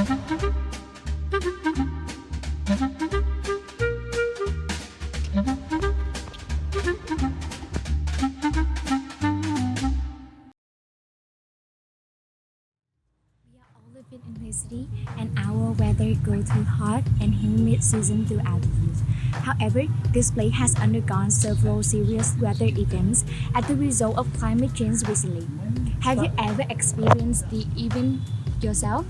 In city and our weather go through hot and humid season throughout the year. However, this place has undergone several serious weather events as the result of climate change recently. Have you ever experienced the event yourself?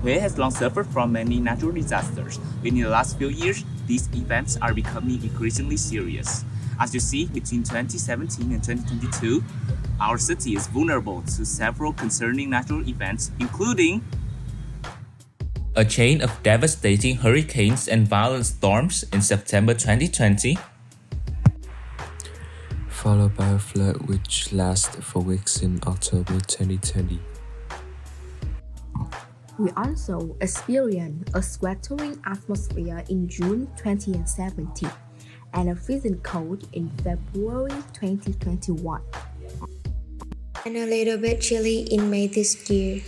Huế has long suffered from many natural disasters. In the last few years, these events are becoming increasingly serious. As you see, between 2017 and 2022, our city is vulnerable to several concerning natural events, including a chain of devastating hurricanes and violent storms in September 2020, followed by a flood which lasted for weeks in October 2020. We also experienced a sweltering atmosphere in June 2017 and a freezing cold in February 2021. And a little bit chilly in May this year.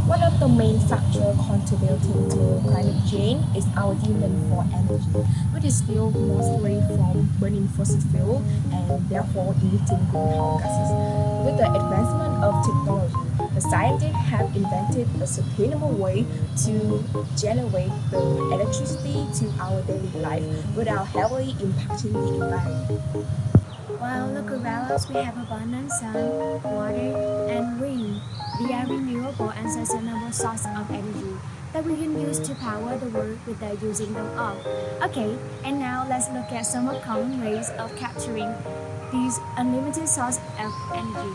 One of the main factors contributing to climate change is our demand for energy, which is fueled mostly from burning fossil fuel and therefore emitting greenhouse gases. With the advancement of technology, the scientists have invented a sustainable way to generate the electricity to our daily life without heavily impacting the environment. While look around us, we have abundant sun, water, and wind. They are renewable and sustainable sources of energy that we can use to power the world without using them all. Okay, and now let's look at some of common ways of capturing these unlimited sources of energy.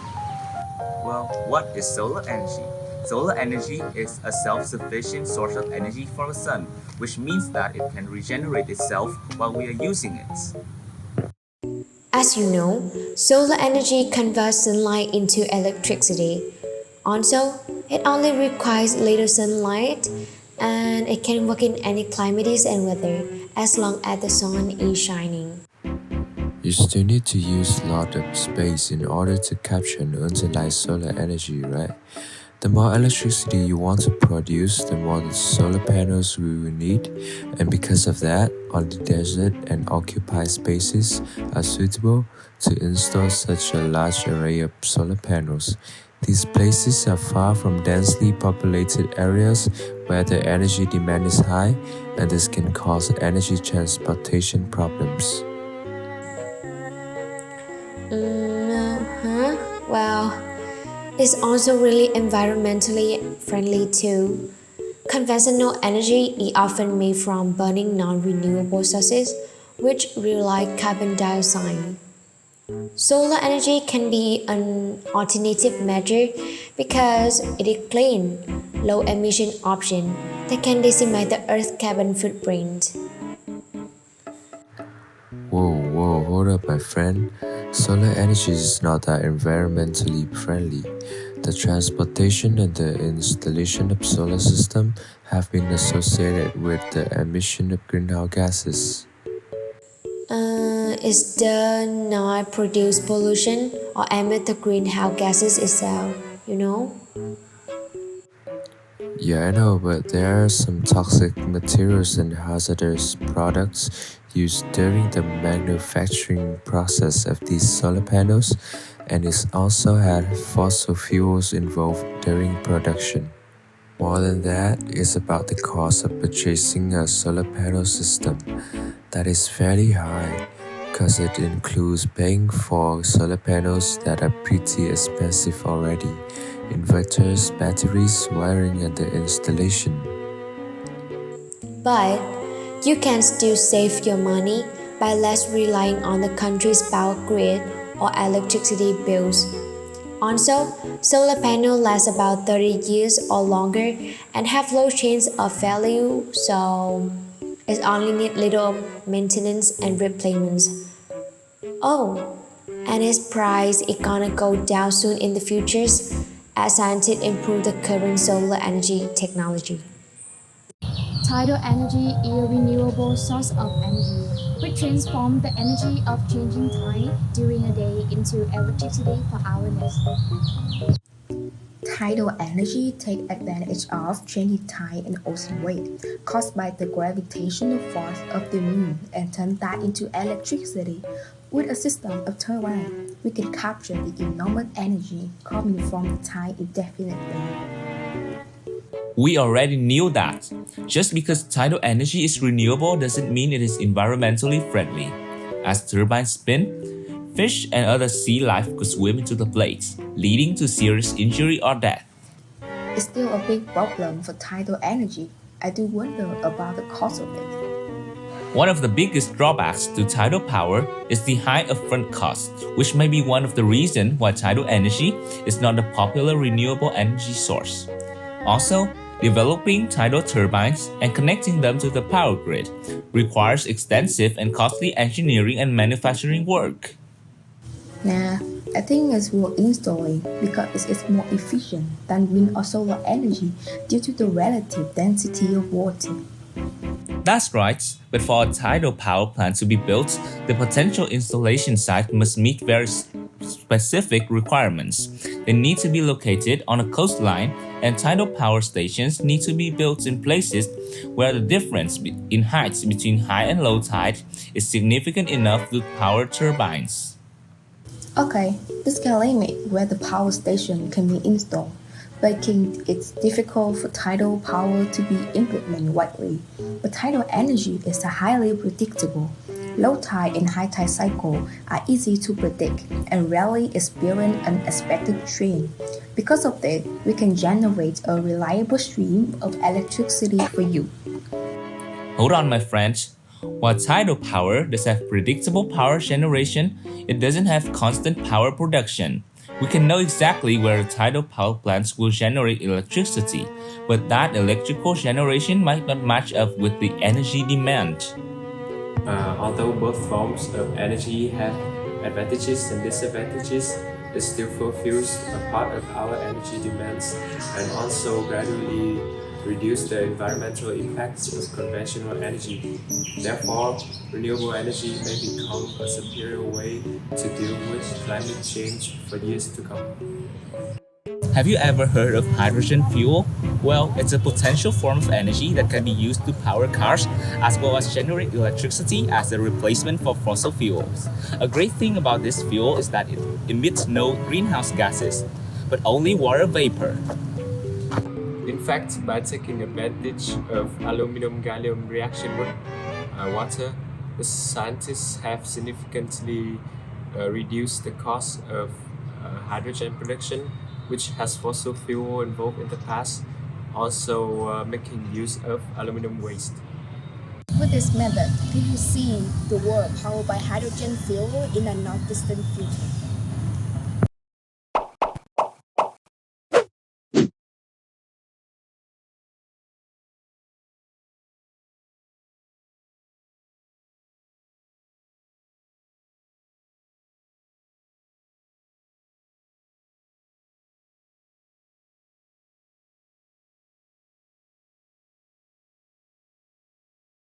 well, what is solar energy? Solar energy is a self-sufficient source of energy from the sun, which means that it can regenerate itself while we are using it. As you know, solar energy converts sunlight into electricity. Also, it only requires little sunlight and it can work in any climates and weather as long as the sun is shining. You still need to use a lot of space in order to capture and utilize solar energy, right? The more electricity you want to produce, the more the solar panels we will need, and because of that, only desert and occupied spaces are suitable to install such a large array of solar panels. These places are far from densely populated areas where the energy demand is high, and this can cause energy transportation problems. Well, it's also really environmentally friendly too. Conventional energy is often made from burning non-renewable sources, which rely carbon dioxide. Solar energy can be an alternative measure because it is clean, low emission option that can decimate the Earth's carbon footprint. Whoa, hold up, my friend. Solar energy is not that environmentally friendly. The transportation and the installation of solar system have been associated with the emission of greenhouse gases. Is the not produce pollution or emit the greenhouse gases itself, you know? Yeah, I know, but there are some toxic materials and hazardous products used during the manufacturing process of these solar panels, and it also had fossil fuels involved during production. More than that, it's about the cost of purchasing a solar panel system that is fairly high because it includes paying for solar panels that are pretty expensive already, inverters, batteries, wiring, and the installation. But you can still save your money by less relying on the country's power grid or electricity bills. Also, solar panels last about 30 years or longer and have low change of value, so it only need little maintenance and replacements. Oh, and its price is gonna go down soon in the futures as scientists improve the current solar energy technology. Tidal energy is a renewable source of energy, which transforms the energy of changing tide during a day into electricity for hours. Tidal energy takes advantage of changing tide and ocean wave caused by the gravitational force of the moon and turn that into electricity. With a system of turbines, we can capture the enormous energy coming from the tide indefinitely. We already knew that. Just because tidal energy is renewable doesn't mean it is environmentally friendly. As turbines spin, fish and other sea life could swim into the blades, leading to serious injury or death. It's still a big problem for tidal energy. I do wonder about the cost of it. One of the biggest drawbacks to tidal power is the high upfront cost, which may be one of the reasons why tidal energy is not a popular renewable energy source. Also, developing tidal turbines and connecting them to the power grid requires extensive and costly engineering and manufacturing work. Nah, I think it's worth installing because it's more efficient than wind or solar energy due to the relative density of water. That's right, but for a tidal power plant to be built, the potential installation site must meet very specific requirements. They need to be located on a coastline, and tidal power stations need to be built in places where the difference in heights between high and low tide is significant enough to power turbines. Okay, this can limit where the power station can be installed, making it difficult for tidal power to be implemented widely. But tidal energy is highly predictable. Low tide and high tide cycle are easy to predict and rarely experience unexpected trend. Because of that, we can generate a reliable stream of electricity for you. Hold on, my friend. While tidal power does have predictable power generation, it doesn't have constant power production. We can know exactly where tidal power plants will generate electricity, but that electrical generation might not match up with the energy demand. Although both forms of energy have advantages and disadvantages, it still fulfills a part of our energy demands and also gradually reduce the environmental impacts of conventional energy. Therefore, renewable energy may become a superior way to deal with climate change for years to come. Have you ever heard of hydrogen fuel? Well, it's a potential form of energy that can be used to power cars as well as generate electricity as a replacement for fossil fuels. A great thing about this fuel is that it emits no greenhouse gases, but only water vapor. In fact, by taking advantage of aluminum-gallium reaction with water, the scientists have significantly reduced the cost of hydrogen production, which has fossil fuel involved in the past, also making use of aluminum waste. With this method, do you see the world powered by hydrogen fuel in a not distant future?